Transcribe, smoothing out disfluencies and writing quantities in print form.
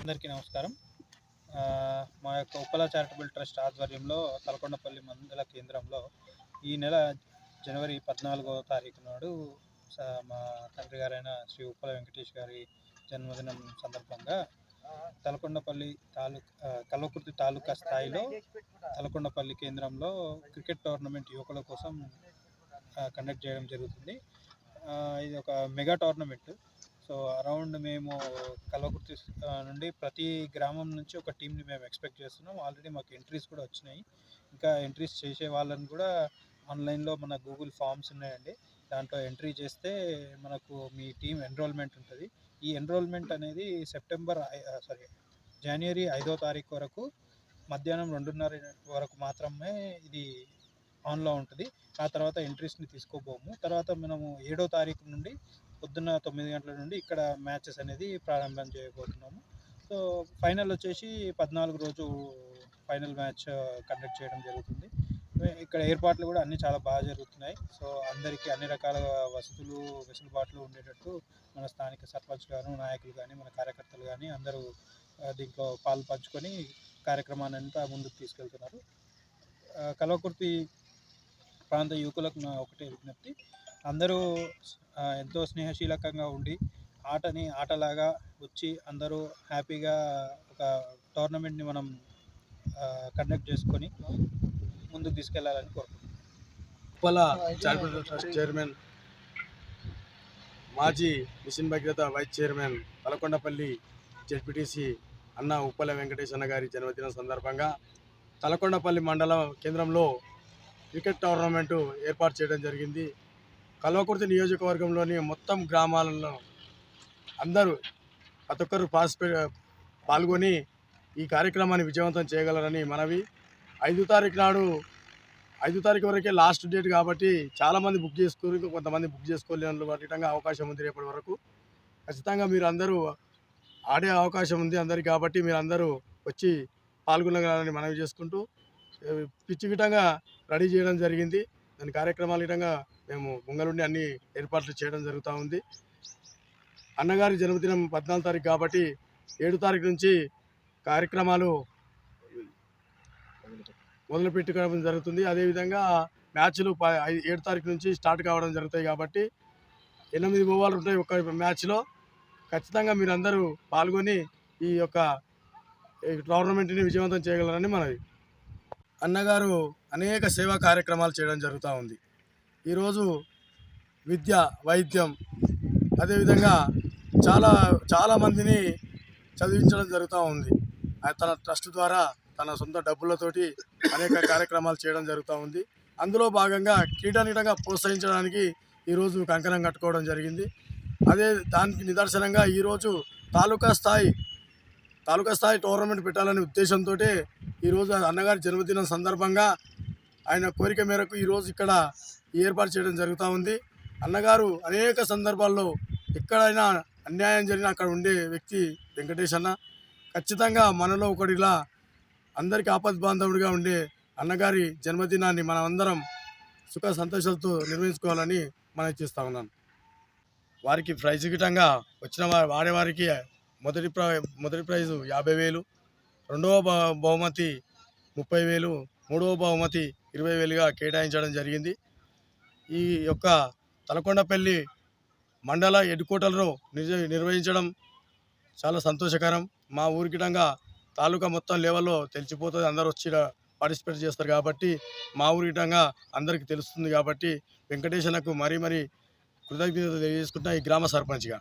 అందరికీ నమస్కారం. మా యొక్క ఉప్పల చారిటబుల్ ట్రస్ట్ ఆధ్వర్యంలో తలకొండపల్లి మండల కేంద్రంలో ఈ నెల జనవరి 14వ తారీఖు నాడు మా తండ్రి గారైన శ్రీ ఉప్పల వెంకటేష్ గారి జన్మదినం సందర్భంగా తలకొండపల్లి కల్వకుర్తి తాలూకా స్థాయిలో తలకొండపల్లి కేంద్రంలో క్రికెట్ టోర్నమెంట్ యువకుల కోసం కండక్ట్ చేయడం జరుగుతుంది. ఇది ఒక మెగా టోర్నమెంట్. సో అరౌండ్ మేము కల్వకుర్తి నుండి ప్రతి గ్రామం నుంచి ఒక టీంని మేము ఎక్స్పెక్ట్ చేస్తున్నాం. ఆల్రెడీ మాకు ఎంట్రీస్ కూడా వచ్చినాయి. ఇంకా ఎంట్రీస్ చేసే వాళ్ళని కూడా ఆన్లైన్లో మన గూగుల్ ఫామ్స్ ఉన్నాయండి. దాంట్లో ఎంట్రీ చేస్తే మనకు మీ టీం ఎన్రోల్మెంట్ ఉంటుంది. ఈ ఎన్రోల్మెంట్ అనేది జనవరి 5వ తారీఖు వరకు మధ్యాహ్నం 2:30 వరకు మాత్రమే ఇది ఆన్లో ఉంటుంది. ఆ తర్వాత ఎంట్రీస్ని తీసుకోబోము. తర్వాత మనము 7వ తారీఖు నుండి పొద్దున్న 9 గంటల నుండి ఇక్కడ మ్యాచెస్ అనేది ప్రారంభం చేయబోతున్నాము. సో ఫైనల్ వచ్చేసి 14 రోజు ఫైనల్ మ్యాచ్ కండక్ట్ చేయడం జరుగుతుంది. ఇక్కడ ఏర్పాట్లు కూడా అన్నీ చాలా బాగా జరుగుతున్నాయి. సో అందరికీ అన్ని రకాల వసతులు వెసులుబాట్లు ఉండేటట్టు మన స్థానిక సర్పంచ్ గారు, నాయకులు కానీ, మన కార్యకర్తలు కానీ అందరూ దీంట్లో పాలు పంచుకొని కార్యక్రమాన్ని అంతా ముందుకు తీసుకెళ్తున్నారు. కల్వకుర్తి ప్రాంత యువకులకు నా ఒకటే విజ్ఞప్తి, అందరూ ఎంతో స్నేహశీలకంగా ఉండి ఆటని ఆటలాగా వచ్చి అందరూ హ్యాపీగా ఒక టోర్నమెంట్ని మనం కండక్ట్ చేసుకొని ముందుకు తీసుకెళ్లాలని కోరుకుంటున్నాను. ఉప్పల చారిటబుల్ ట్రస్ట్ చైర్మన్, మాజీ mission Bhagiratha vice chairman, Talakondapalli ZPTC అన్న ఉప్పల వెంకటేష్ అన్న గారి జన్మదినం సందర్భంగా తలకొండపల్లి మండలం కేంద్రంలో క్రికెట్ టోర్నమెంటు ఏర్పాటు చేయడం జరిగింది. కల్వకుర్తి నియోజకవర్గంలోని మొత్తం గ్రామాలలో అందరూ ప్రతి ఒక్కరు పాల్గొని ఈ కార్యక్రమాన్ని విజయవంతం చేయగలరని మనవి. 5వ తారీఖు వరకే లాస్ట్ డేట్ కాబట్టి చాలామంది బుక్ చేసుకోరు, కొంతమంది బుక్ చేసుకోలేని వాటిగా అవకాశం ఉంది. రేపటి వరకు ఖచ్చితంగా మీరు అందరూ ఆడే అవకాశం ఉంది అందరికీ, కాబట్టి మీరు అందరూ వచ్చి పాల్గొనగలరని మనవి చేసుకుంటూ పిచ్చి విధంగా రెడీ చేయడం జరిగింది. దాని కార్యక్రమాల విధంగా మేము ముంగలుండి అన్ని ఏర్పాట్లు చేయడం జరుగుతూ ఉంది. అన్నగారి జన్మదినం 14వ తారీఖు కాబట్టి 7వ తారీఖు నుంచి కార్యక్రమాలు మొదలుపెట్టుకోవడం జరుగుతుంది. అదేవిధంగా మ్యాచ్లు 7వ తారీఖు నుంచి స్టార్ట్ కావడం జరుగుతాయి కాబట్టి 8 ఓవర్లు ఉంటాయి ఒక మ్యాచ్లో. ఖచ్చితంగా మీరందరూ పాల్గొని ఈ యొక్క టోర్నమెంట్ని విజయవంతం చేయగలరని మనవి. అన్నగారు అనేక సేవా కార్యక్రమాలు చేయడం జరుగుతూ ఉంది. ఈరోజు విద్య, వైద్యం, అదేవిధంగా చాలామందిని చదివించడం జరుగుతూ ఉంది. తన ట్రస్ట్ ద్వారా తన సొంత డబ్బులతోటి అనేక కార్యక్రమాలు చేయడం జరుగుతూ ఉంది. అందులో భాగంగా క్రీడానికంగా ప్రోత్సహించడానికి ఈరోజు కంకణం కట్టుకోవడం జరిగింది. దానికి నిదర్శనంగా ఈరోజు తాలూకా స్థాయి టోర్నమెంట్ పెట్టాలనే ఉద్దేశంతో ఈరోజు అన్నగారి జన్మదినం సందర్భంగా ఆయన కోరిక మేరకు ఈరోజు ఇక్కడ ఏర్పాటు చేయడం జరుగుతూ ఉంది. అన్నగారు అనేక సందర్భాల్లో ఎక్కడైనా అన్యాయం జరిగినా అక్కడ ఉండే వ్యక్తి వెంకటేష్ అన్న. ఖచ్చితంగా మనలో ఒకటిలా అందరికీ ఆపద్బాంధవుడిగా ఉండే అన్నగారి జన్మదినాన్ని మనం అందరం సుఖ సంతోషాలతో నిర్వహించుకోవాలని మనం చేస్తూ ఉన్నాను. వారికి ప్రైజ్ గిటంగా వచ్చిన వాడేవారికి మొదటి ప్రైజు 50,000, రెండవ బహుమతి 30,000, మూడవ బహుమతి 20,000గా కేటాయించడం జరిగింది. ఈ యొక్క తలకొండపల్లి మండల హెడ్ క్వార్టర్లో నిర్వహించడం చాలా సంతోషకరం. మా ఊరికిటంగా తాలూకా మొత్తం లెవెల్లో తెలిసిపోతుంది, అందరూ వచ్చి పార్టిసిపేట్ చేస్తారు కాబట్టి మా ఊరికిటంగా అందరికీ తెలుస్తుంది. కాబట్టి వెంకటేశ్వరకు మరీ కృతజ్ఞతలు తెలియజేసుకుంటున్నా ఈ గ్రామ సర్పంచ్గా.